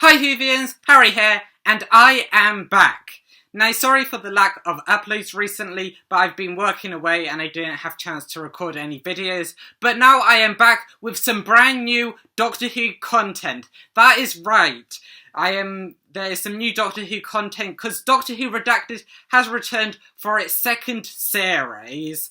Hi Whovians, Harry here, and I am back. Now, sorry for the lack of uploads recently, but I've been working away and I didn't have a chance to record any videos. But now I am back with some brand new Doctor Who content. That is right. There is some new Doctor Who content because Doctor Who Redacted has returned for its second series.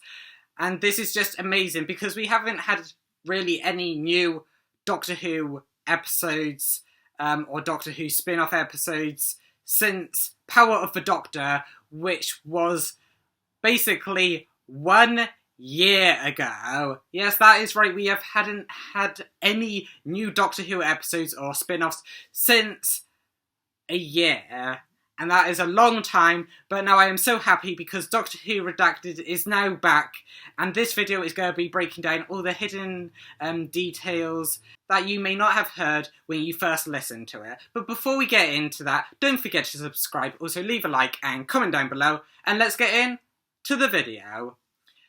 And this is just amazing because we haven't had really any new Doctor Who episodes or Doctor Who spin-off episodes since Power of the Doctor, which was basically 1 year ago. Yes, that is right, we hadn't had any new Doctor Who episodes or spin-offs since a year. And that is a long time, but now I am so happy because Doctor Who Redacted is now back, and this video is going to be breaking down all the hidden details that you may not have heard when you first listened to it. But before we get into that, don't forget to subscribe, also leave a like and comment down below, and let's get into the video.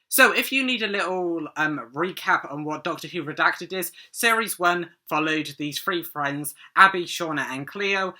So, if you need a little recap on what Doctor Who Redacted is, Series 1 followed these three friends, Abby, Shawna and Cleo,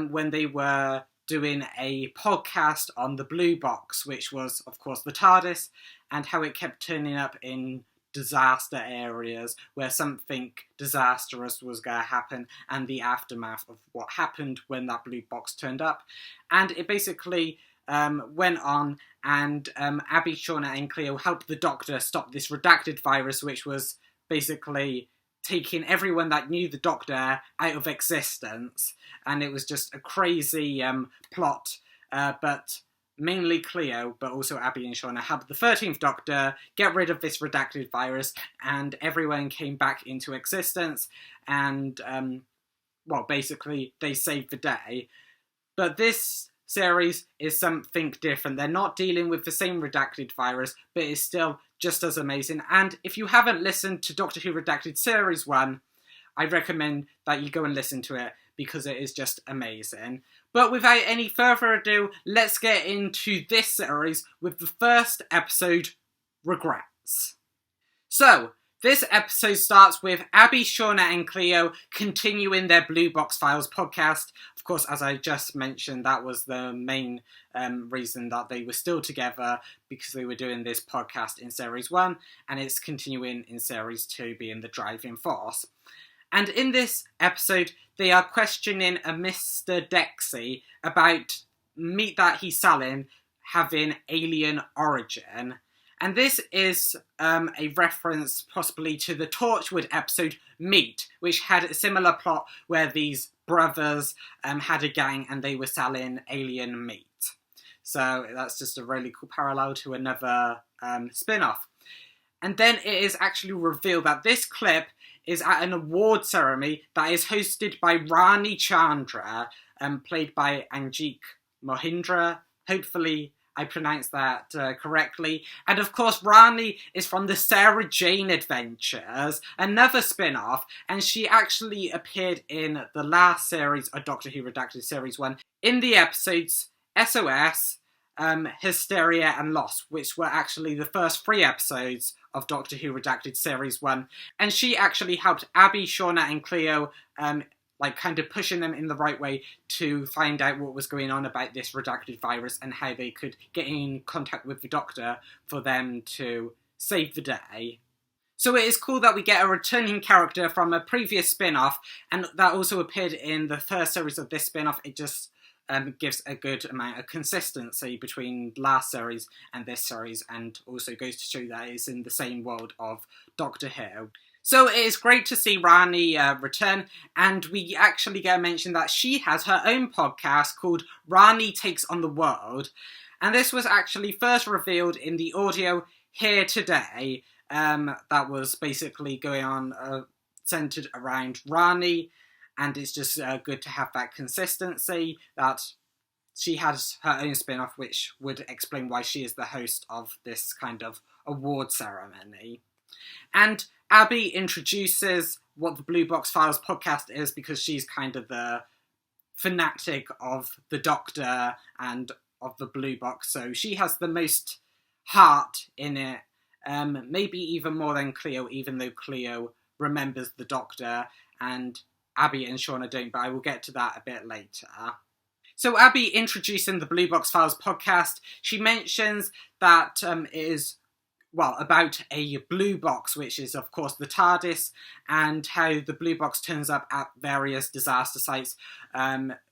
when they were doing a podcast on the Blue Box, which was, of course, the TARDIS, and how it kept turning up in disaster areas where something disastrous was going to happen, and the aftermath of what happened when that Blue Box turned up. And it basically went on, and Abby, Shawna and Cleo helped the Doctor stop this redacted virus, which was basically taking everyone that knew the Doctor out of existence, and it was just a crazy plot, but mainly Cleo, but also Abby and Shawna, helped the 13th Doctor get rid of this redacted virus, and everyone came back into existence, and, well, basically, they saved the day. But this series is something different. They're not dealing with the same redacted virus, but it's still just as amazing. And if you haven't listened to Doctor Who Redacted Series 1, I recommend that you go and listen to it because it is just amazing. But without any further ado, let's get into this series with the first episode, Regrets. So, this episode starts with Abby, Shawna and Cleo continuing their Blue Box Files podcast. Of course, as I just mentioned, that was the main reason that they were still together, because they were doing this podcast in Series 1, and it's continuing in Series 2, being the driving force. And in this episode, they are questioning a Mr. Dexy about meat that he's selling having alien origin. And this is a reference possibly to the Torchwood episode Meat, which had a similar plot where these brothers had a gang and they were selling alien meat. So that's just a really cool parallel to another spin-off. And then it is actually revealed that this clip is at an award ceremony that is hosted by Rani Chandra, played by Anjeek Mohindra. Hopefully I pronounced that correctly. And of course, Rani is from the Sarah Jane Adventures, another spin-off, and she actually appeared in the last series of Doctor Who Redacted Series 1 in the episodes SOS, Hysteria and Lost, which were actually the first 3 episodes of Doctor Who Redacted Series 1. And she actually helped Abby, Shawna and Cleo kind of pushing them in the right way to find out what was going on about this redacted virus and how they could get in contact with the Doctor for them to save the day. So it is cool that we get a returning character from a previous spin-off, and that also appeared in the first series of this spin-off. It just gives a good amount of consistency between last series and this series, and also goes to show that it's in the same world of Doctor Who. So it is great to see Rani return, and we actually get a mention that she has her own podcast called Rani Takes on the World, and this was actually first revealed in the audio Here Today, that was basically going on centred around Rani, and it's just good to have that consistency that she has her own spin-off, which would explain why she is the host of this kind of award ceremony. And Abby introduces what the Blue Box Files podcast is because she's kind of the fanatic of the Doctor and of the Blue Box, so she has the most heart in it, maybe even more than Cleo, even though Cleo remembers the Doctor, and Abby and Shawna don't, but I will get to that a bit later. So Abby, introducing the Blue Box Files podcast, she mentions that it is, well, about a blue box, which is, of course, the TARDIS, and how the blue box turns up at various disaster sites,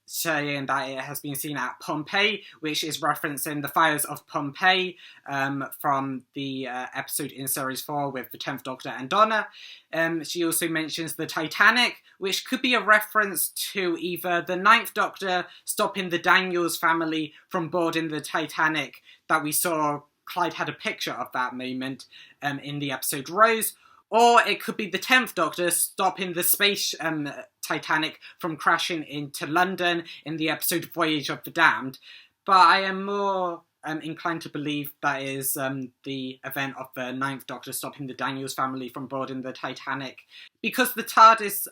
saying that it has been seen at Pompeii, which is referencing the fires of Pompeii from the episode in Series 4 with the 10th Doctor and Donna. She also mentions the Titanic, which could be a reference to either the 9th Doctor stopping the Daniels family from boarding the Titanic that we saw. Clyde had a picture of that moment in the episode Rose, or it could be the 10th Doctor stopping the space Titanic from crashing into London in the episode Voyage of the Damned. But I am more inclined to believe that is the event of the 9th Doctor stopping the Daniels family from boarding the Titanic, because the TARDIS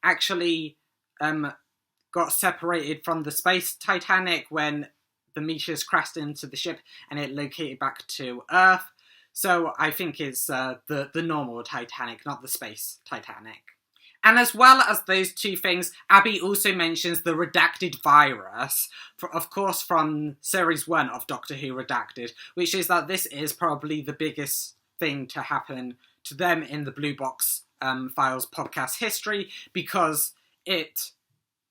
actually got separated from the space Titanic when the meteors crashed into the ship and it located back to Earth. So I think it's the normal Titanic, not the space Titanic. And as well as those two things, Abby also mentions the redacted virus, of course from Series 1 of Doctor Who Redacted, which is that this is probably the biggest thing to happen to them in the Blue Box Files podcast history, because it,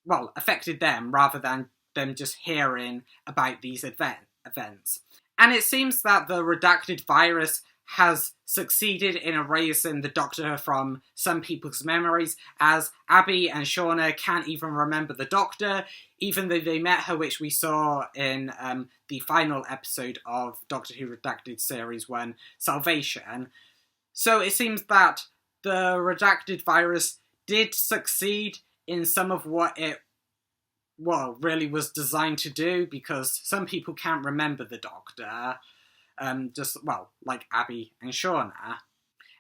well, affected them rather than them just hearing about these events. And it seems that the redacted virus has succeeded in erasing the Doctor from some people's memories, as Abby and Shawna can't even remember the Doctor, even though they met her, which we saw in the final episode of Doctor Who Redacted Series 1, Salvation. So it seems that the redacted virus did succeed in some of what it really was designed to do, because some people can't remember the Doctor, like Abby and Shawna.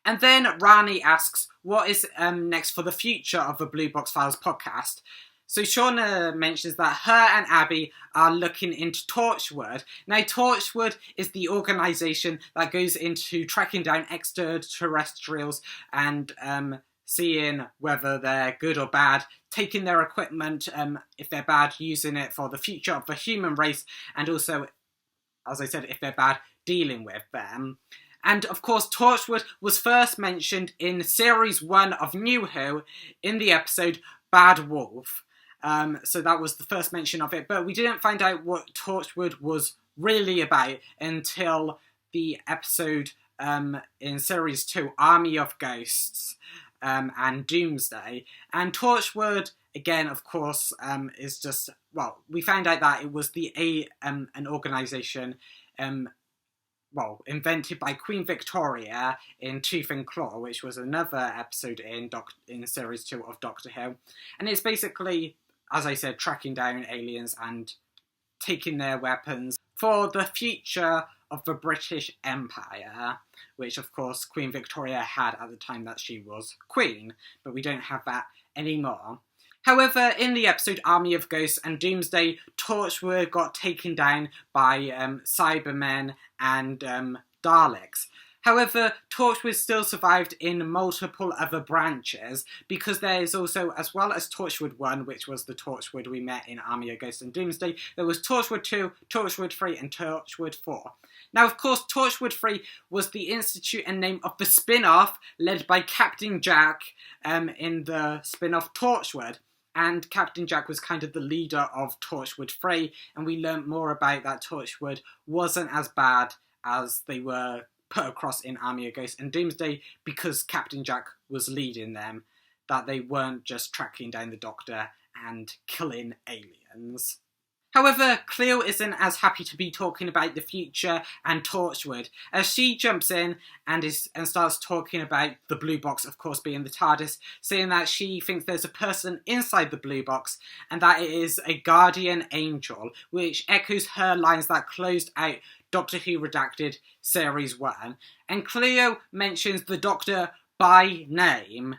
And then Rani asks, what is next for the future of the Blue Box Files podcast? So Shawna mentions that her and Abby are looking into Torchwood. Now, Torchwood is the organisation that goes into tracking down extraterrestrials and seeing whether they're good or bad, taking their equipment, if they're bad, using it for the future of the human race, and also, as I said, if they're bad, dealing with them. And of course, Torchwood was first mentioned in Series 1 of New Who in the episode Bad Wolf. So that was the first mention of it, but we didn't find out what Torchwood was really about until the episode in Series 2, Army of Ghosts, and Doomsday. And Torchwood, again, of course, is just, we found out that it was an organisation, invented by Queen Victoria in Tooth and Claw, which was another episode in Series 2 of Doctor Who. And it's basically, as I said, tracking down aliens and taking their weapons for the future of the British Empire, which of course Queen Victoria had at the time that she was Queen, but we don't have that anymore. However, in the episode Army of Ghosts and Doomsday, Torchwood got taken down by Cybermen and Daleks. However, Torchwood still survived in multiple other branches, because there is also, as well as Torchwood 1, which was the Torchwood we met in Army of Ghosts and Doomsday, there was Torchwood 2, Torchwood 3 and Torchwood 4. Now, of course, Torchwood 3 was the institute and name of the spin-off led by Captain Jack in the spin-off Torchwood. And Captain Jack was kind of the leader of Torchwood 3, and we learnt more about that Torchwood wasn't as bad as they were put across in Army of Ghosts and Doomsday, because Captain Jack was leading them, that they weren't just tracking down the Doctor and killing aliens. However, Cleo isn't as happy to be talking about the future and Torchwood, as she jumps in and starts talking about the blue box, of course being the TARDIS, saying that she thinks there's a person inside the blue box and that it is a guardian angel, which echoes her lines that closed out Doctor Who Redacted Series 1. And Cleo mentions the Doctor by name.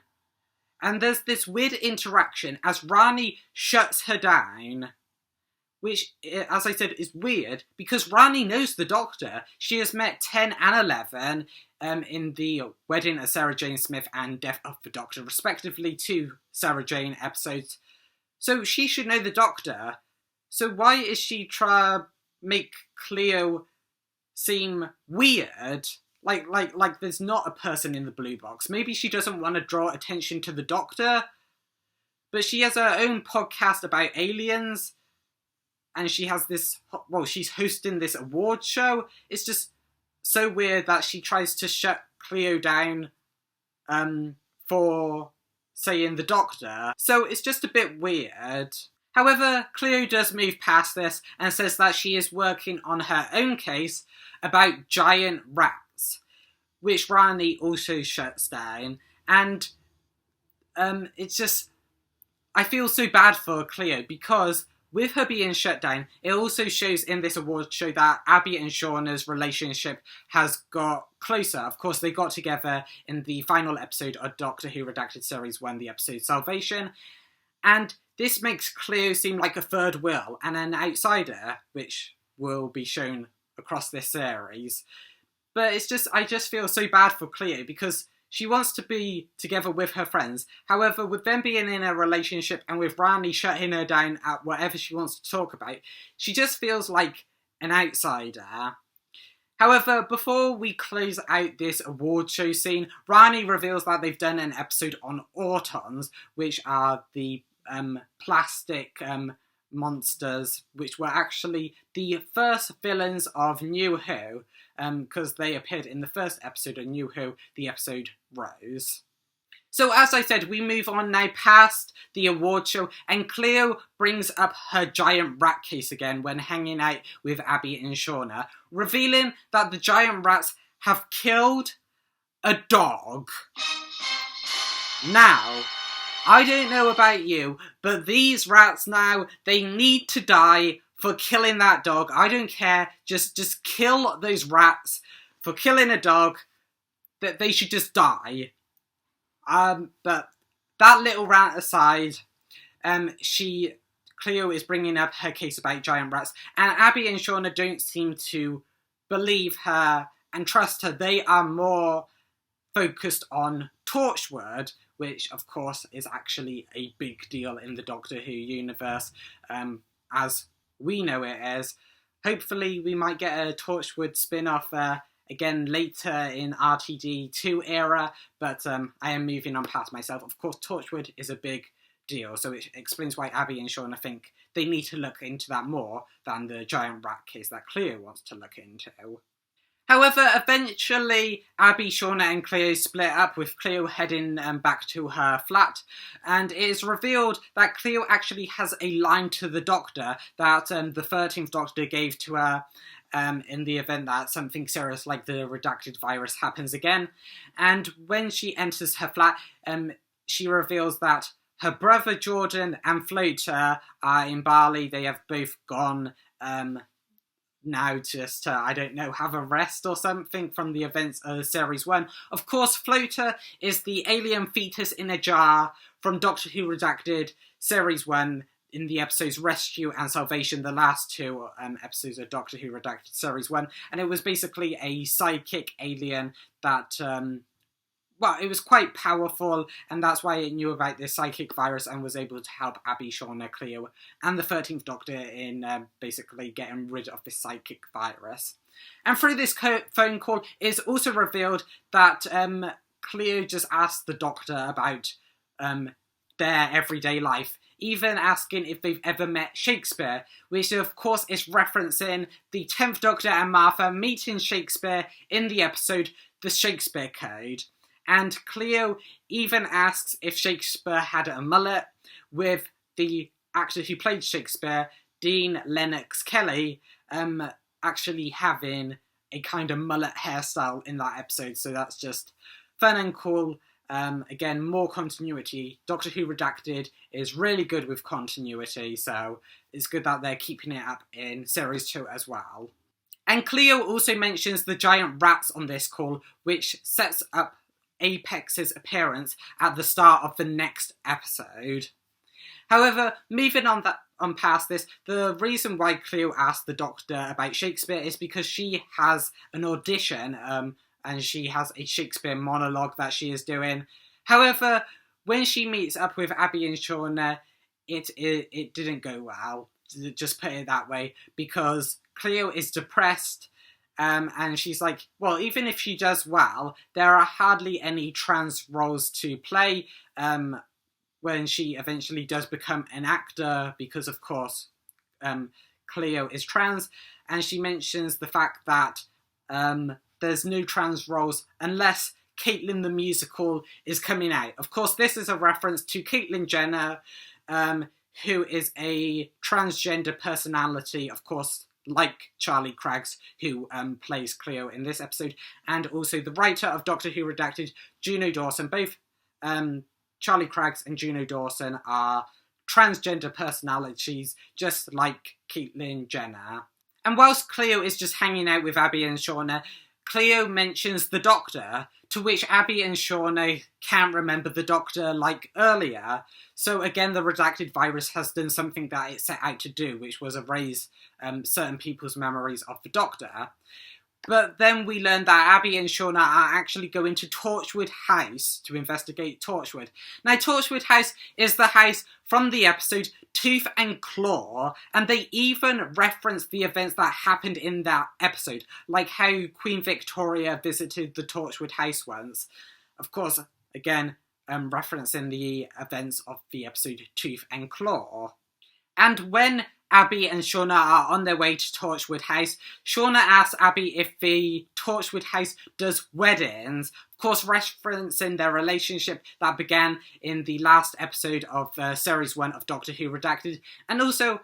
And there's this weird interaction as Rani shuts her down which, as I said, is weird because Rani knows the Doctor. She has met 10 and 11 in the Wedding of Sarah Jane Smith and Death of the Doctor, respectively, 2 Sarah Jane episodes. So she should know the Doctor. So why is she trying to make Cleo seem weird? Like there's not a person in the blue box. Maybe she doesn't want to draw attention to the Doctor, but she has her own podcast about aliens, and she has this, well, she's hosting this award show. It's just so weird that she tries to shut Cleo down for saying the Doctor. So it's just a bit weird. However, Cleo does move past this and says that she is working on her own case about giant rats, which Rani also shuts down. And it's just, I feel so bad for Cleo because with her being shut down, it also shows in this award show that Abby and Shawna's relationship has got closer. Of course, they got together in the final episode of Doctor Who Redacted Series 1, the episode Salvation. And this makes Cleo seem like a third wheel and an outsider, which will be shown across this series. But it's just, I just feel so bad for Cleo because she wants to be together with her friends. However, with them being in a relationship and with Rani shutting her down at whatever she wants to talk about, she just feels like an outsider. However, before we close out this award show scene, Rani reveals that they've done an episode on Autons, which are the plastic monsters, which were actually the first villains of New Who, because they appeared in the first episode of New Who, the episode Rose. So as I said, we move on now past the award show, and Cleo brings up her giant rat case again when hanging out with Abby and Shawna, revealing that the giant rats have killed a dog. Now, I don't know about you, but these rats now, they need to die for killing that dog. I don't care. Just kill those rats for killing a dog. That they should just die. But that little rant aside, Cleo is bringing up her case about giant rats, and Abby and Shawna don't seem to believe her and trust her. They are more focused on Torchwood, which of course is actually a big deal in the Doctor Who universe, as we know it is. Hopefully we might get a Torchwood spin-off again later in RTD2 era, but I am moving on past myself. Of course, Torchwood is a big deal, so it explains why Abby and Shawna think they need to look into that more than the giant rat case that Cleo wants to look into. However, eventually, Abby, Shawna and Cleo split up, with Cleo heading back to her flat, and it is revealed that Cleo actually has a line to the Doctor that the 13th Doctor gave to her in the event that something serious like the redacted virus happens again. And when she enters her flat, she reveals that her brother Jordan and Floater are in Bali. They have both gone now just to, I don't know, have a rest or something from the events of Series 1. Of course, Floater is the alien fetus in a jar from Doctor Who Redacted Series 1 in the episodes Rescue and Salvation, the last 2 episodes of Doctor Who Redacted Series 1. And it was basically a psychic alien that, well, it was quite powerful, and that's why it knew about this psychic virus and was able to help Abby, Shawna, Cleo, and the 13th Doctor in basically getting rid of this psychic virus. And through this phone call, it's also revealed that Cleo just asked the Doctor about their everyday life, even asking if they've ever met Shakespeare, which of course is referencing the 10th Doctor and Martha meeting Shakespeare in the episode The Shakespeare Code. And Cleo even asks if Shakespeare had a mullet, with the actor who played Shakespeare, Dean Lennox Kelly, actually having a kind of mullet hairstyle in that episode. So that's just fun and cool. Again, more continuity. Doctor Who Redacted is really good with continuity, so it's good that they're keeping it up in Series 2 as well. And Cleo also mentions the giant rats on this call, which sets up Apex's appearance at the start of the next episode. However, moving on on past this, the reason why Cleo asked the Doctor about Shakespeare is because she has an audition, and she has a Shakespeare monologue that she is doing. However, when she meets up with Abby and Shawna, it didn't go well, just put it that way, because Cleo is depressed, and she's like, well, even if she does well, there are hardly any trans roles to play, when she eventually does become an actor, because of course Cleo is trans, and she mentions the fact that there's no trans roles unless Caitlyn the Musical is coming out. Of course, this is a reference to Caitlyn Jenner, who is a transgender personality, of course, like Charlie Craggs, who plays Cleo in this episode, and also the writer of Doctor Who Redacted, Juno Dawson. Both Charlie Craggs and Juno Dawson are transgender personalities, just like Caitlyn Jenner. And whilst Cleo is just hanging out with Abby and Shawna, Cleo mentions the Doctor, to which Abby and Shawna can't remember the Doctor like earlier. So again, the redacted virus has done something that it set out to do, which was erase certain people's memories of the Doctor. But then we learn that Abby and Shawna are actually going to Torchwood House to investigate Torchwood. Now, Torchwood House is the house from the episode Tooth and Claw, and they even reference the events that happened in that episode, like how Queen Victoria visited the Torchwood House once. Of course, again, referencing the events of the episode Tooth and Claw. And when Abby and Shawna are on their way to Torchwood House, Shawna asks Abby if the Torchwood House does weddings, of course referencing their relationship that began in the last episode of Series 1 of Doctor Who Redacted, and also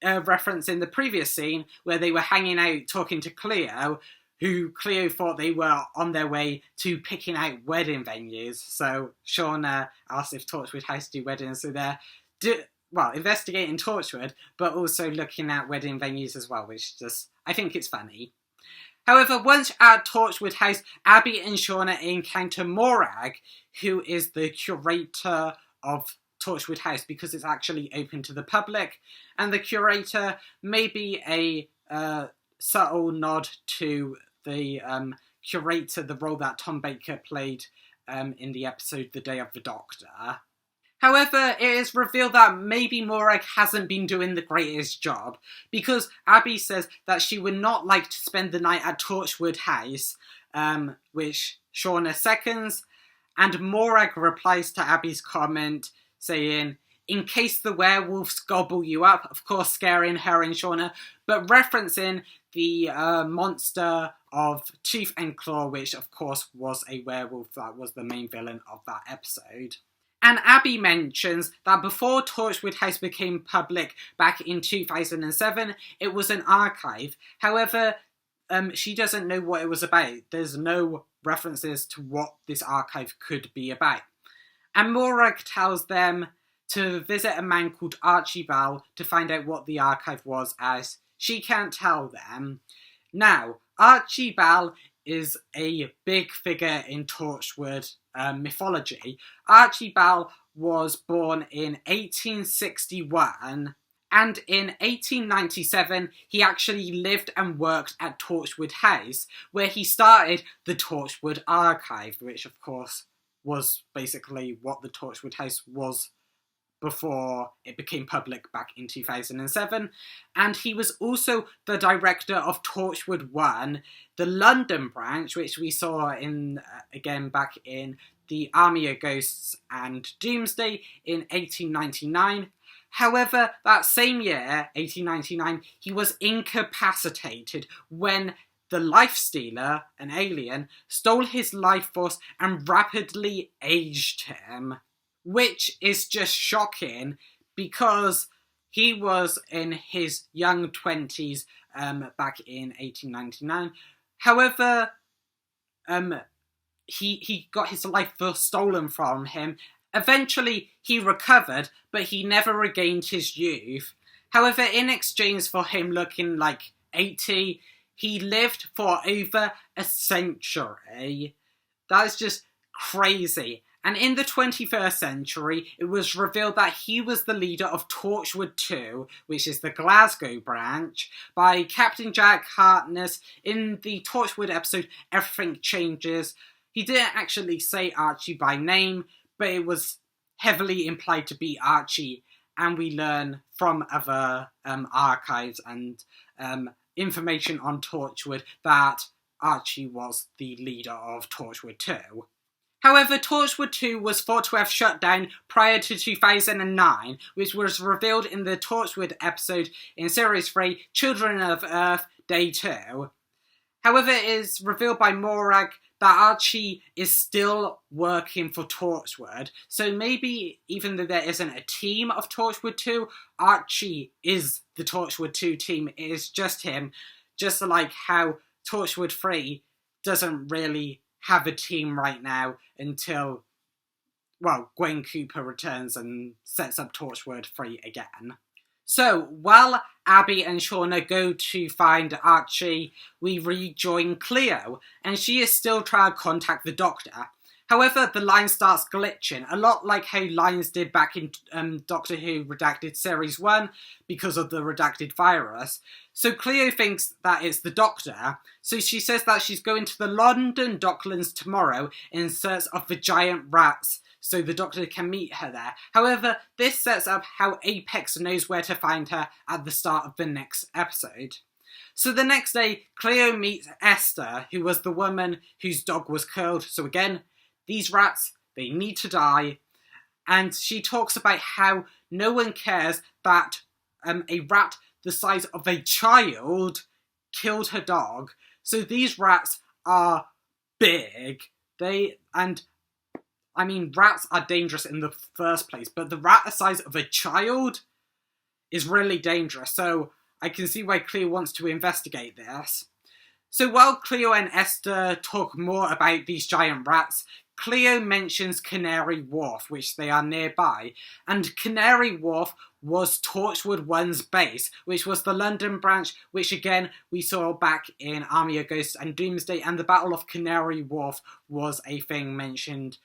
referencing the previous scene where they were hanging out talking to Cleo, who Cleo thought they were on their way to picking out wedding venues. So Shawna asks if Torchwood House do weddings, so they're investigating Torchwood, but also looking at wedding venues as well, which I think it's funny. However, once at Torchwood House, Abby and Shawna encounter Morag, who is the curator of Torchwood House, because it's actually open to the public, and the curator may be a subtle nod to the curator, the role that Tom Baker played in the episode The Day of the Doctor. However, it is revealed that maybe Morag hasn't been doing the greatest job, because Abby says that she would not like to spend the night at Torchwood House, which Shawna seconds, and Morag replies to Abby's comment saying, in case the werewolves gobble you up, of course scaring her and Shawna, but referencing the monster of Tooth and Claw, which of course was a werewolf that was the main villain of that episode. And Abby mentions that before Torchwood House became public back in 2007, it was an archive. However, she doesn't know what it was about. There's no references to what this archive could be about. And Morag tells them to visit a man called Archibald to find out what the archive was, as she can't tell them. Now, Archibald is a big figure in Torchwood mythology. Archibald was born in 1861, and in 1897 he actually lived and worked at Torchwood House, where he started the Torchwood Archive, which of course was basically what the Torchwood House was before it became public back in 2007, and he was also the director of Torchwood 1, the London branch, which we saw in again back in the Army of Ghosts and Doomsday in 1899. However, that same year, 1899, he was incapacitated when the Life Stealer, an alien, stole his life force and rapidly aged him. Which is just shocking, because he was in his young 20s back in 1899. However, he got his life force stolen from him. Eventually, he recovered, but he never regained his youth. However, in exchange for him looking like 80, he lived for over a century. That is just crazy. And in the 21st century, it was revealed that he was the leader of Torchwood 2, which is the Glasgow branch, by Captain Jack Harkness in the Torchwood episode Everything Changes. He didn't actually say Archie by name, but it was heavily implied to be Archie, and we learn from other archives and information on Torchwood that Archie was the leader of Torchwood 2. However, Torchwood 2 was thought to have shut down prior to 2009, which was revealed in the Torchwood episode in Series 3, Children of Earth, Day 2. However, it is revealed by Morag that Archie is still working for Torchwood, so maybe even though there isn't a team of Torchwood 2, Archie is the Torchwood 2 team. It is just him, just like how Torchwood 3 doesn't really have a team right now until, well, Gwen Cooper returns and sets up Torchwood 3 again. So, while Abby and Shawna go to find Archie, we rejoin Cleo, and she is still trying to contact the Doctor. However, the line starts glitching, a lot like how lines did back in Doctor Who Redacted Series 1 because of the redacted virus. So Cleo thinks that it's the Doctor, so she says that she's going to the London Docklands tomorrow in search of the giant rats, so the Doctor can meet her there. However, this sets up how Apex knows where to find her at the start of the next episode. So the next day, Cleo meets Esther, who was the woman whose dog was killed. So again, these rats, they need to die. And she talks about how no one cares that a rat the size of a child killed her dog. So these rats are big. Rats are dangerous in the first place, but the rat the size of a child is really dangerous. So I can see why Cleo wants to investigate this. So while Cleo and Esther talk more about these giant rats, Cleo mentions Canary Wharf, which they are nearby, and Canary Wharf was Torchwood 1's base, which was the London branch, which again we saw back in Army of Ghosts and Doomsday, and the Battle of Canary Wharf was a thing mentioned,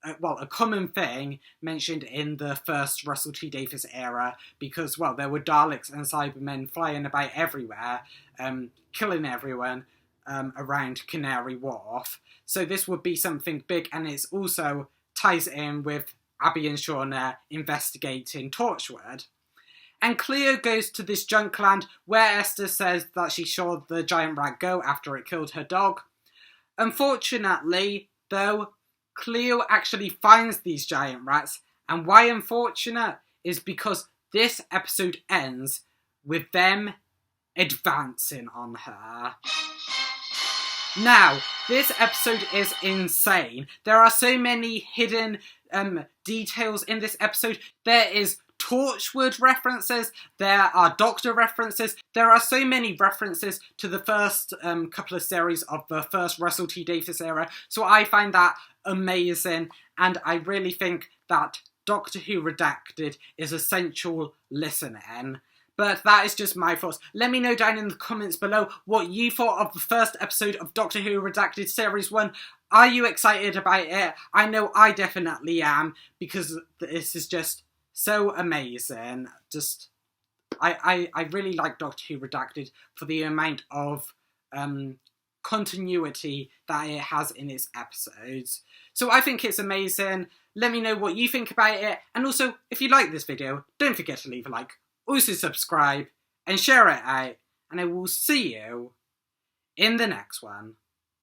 a common thing mentioned in the first Russell T Davies era, because, well, there were Daleks and Cybermen flying about everywhere, killing everyone around Canary Wharf. So this would be something big, and it also ties in with Abby and Shawna investigating Torchwood. And Cleo goes to this junkland where Esther says that she saw the giant rat go after it killed her dog. Unfortunately, though, Cleo actually finds these giant rats, and why unfortunate is because this episode ends with them advancing on her. Now, this episode is insane. There are so many hidden details in this episode. There is Torchwood references, there are Doctor references, there are so many references to the first couple of series of the first Russell T Davies era, so I find that amazing, and I really think that Doctor Who Redacted is essential listening. But that is just my thoughts. Let me know down in the comments below what you thought of the first episode of Doctor Who Redacted Series 1. Are you excited about it? I know I definitely am, because this is just so amazing. I really like Doctor Who Redacted for the amount of continuity that it has in its episodes. So I think it's amazing. Let me know what you think about it. And also, if you like this video, don't forget to leave a like. Also subscribe and share it out. And I will see you in the next one.